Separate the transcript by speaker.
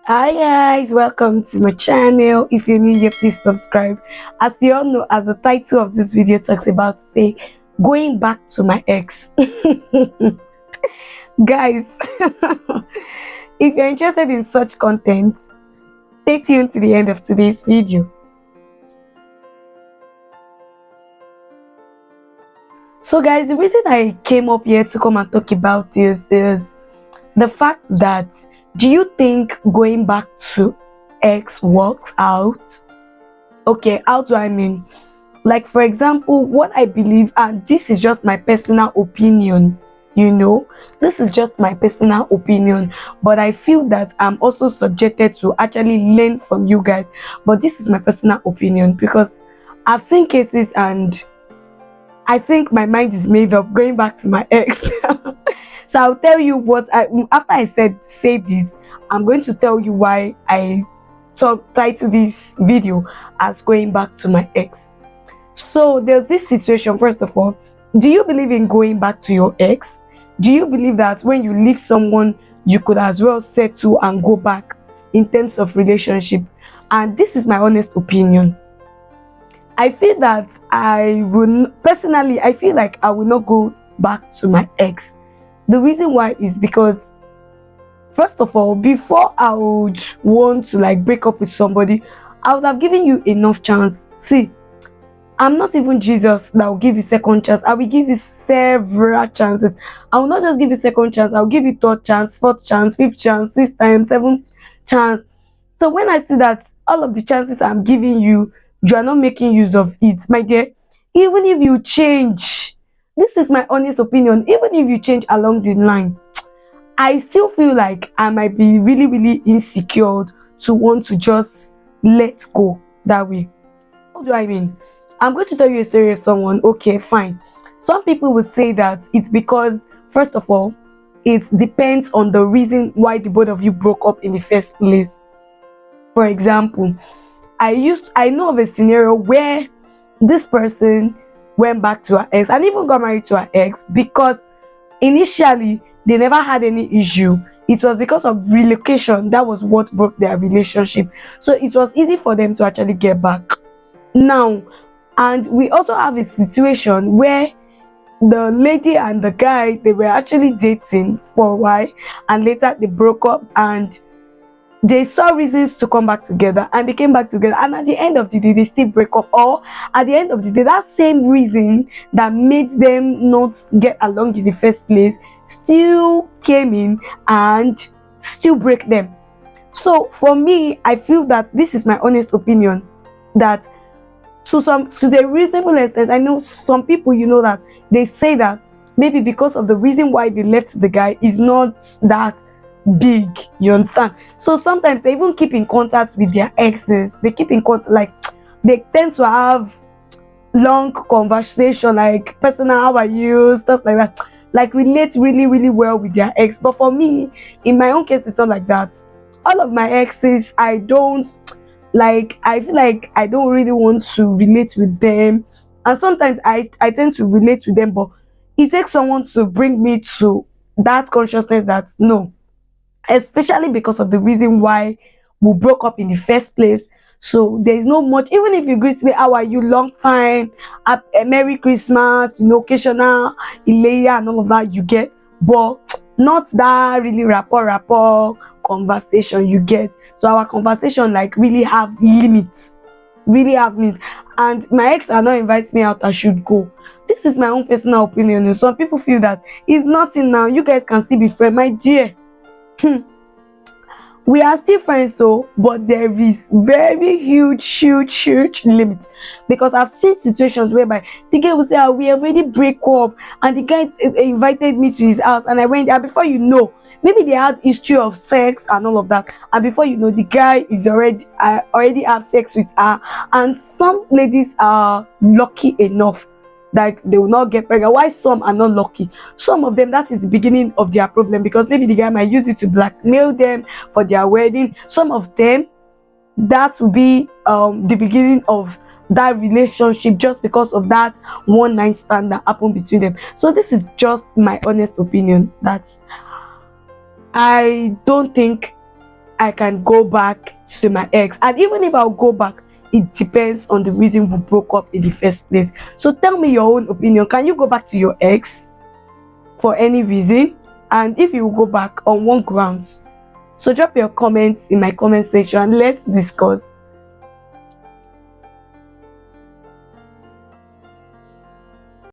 Speaker 1: Hi guys, welcome to my channel. If you're new here, please subscribe. As you all know, as the title of this video talks about, say going back to my ex. Guys, if you're interested in such content, stay tuned to the end of today's video. So guys, the reason I came up here to come and talk about this is the fact that, do you think going back to ex works out? Okay, how do I mean? Like, for example, what I believe, and this is just my personal opinion, this is just my personal opinion, but I feel that I'm also subjected to actually learn from you guys. But this is my personal opinion because I've seen cases and I think my mind is made up going back to my ex. So I'll tell you what after I say this, I'm going to tell you why I title this video as going back to my ex. So there's this situation. First of all, do you believe in going back to your ex? Do you believe that when you leave someone, you could as well settle and go back in terms of relationship? And this is my honest opinion. I feel that personally, I feel like I will not go back to my ex. The reason why is because, first of all, before I would want to break up with somebody, I would have given you enough chance. See, I'm not even Jesus that will give you second chance. I will give you several chances. I will not just give you second chance. I will give you third chance, fourth chance, fifth chance, sixth time, seventh chance. So when I see that all of the chances I'm giving you, you are not making use of it, my dear, even if you change, this is my honest opinion, even if you change along the line, I still feel like I might be really, really insecure to want to just let go that way. What do I mean? I'm going to tell you a story of someone. Okay, fine. Some people would say that it's because, first of all, it depends on the reason why the both of you broke up in the first place. For example, I know of a scenario where this person went back to her ex and even got married to her ex because initially they never had any issue. It was because of relocation that was what broke their relationship. So it was easy for them to actually get back. Now, and we also have a situation where the lady and the guy, they were actually dating for a while and later they broke up and they saw reasons to come back together and they came back together, and at the end of the day they still break up, or at the end of the day that same reason that made them not get along in the first place still came in and still break them. So for me, I feel that this is my honest opinion, that to the reasonable extent, I know some people, that they say that maybe because of the reason why they left the guy is not that big, you understand? So sometimes they even keep in contact with their exes. They keep in contact, they tend to have long conversation, like personal how are you, stuff like that, relate really, really well with their ex. But for me, in my own case, it's not like that. All of my exes, I don't I feel like I don't really want to relate with them, and sometimes I tend to relate with them, but it takes someone to bring me to that consciousness that no, especially because of the reason why we broke up in the first place. So there is no much, even if you greet me, how are you, long time, Merry Christmas, occasional Ileya and all of that you get, but not that really rapport conversation you get. So our conversation really have limits, and my ex are not invite me out, I should go. This is my own personal opinion. Some people feel that it's nothing now, you guys can still be friends, my dear. We are still friends, so, but there is very huge limits, because I've seen situations whereby the guy will say, oh, we already break up, and the guy invited me to his house and I went there. Before you know, maybe they had history of sex and all of that, and before you know, the guy is already have sex with her. And some ladies are lucky enough that they will not get pregnant, why some are not lucky. Some of them, that is the beginning of their problem, because maybe the guy might use it to blackmail them for their wedding. Some of them, that will be the beginning of that relationship, just because of that one night stand that happened between them. So this is just my honest opinion, that I don't think I can go back to my ex. And even if I'll go back, it depends on the reason we broke up in the first place. So tell me your own opinion. Can you go back to your ex for any reason? And if you will go back, on what grounds? So drop your comments in my comment section and let's discuss.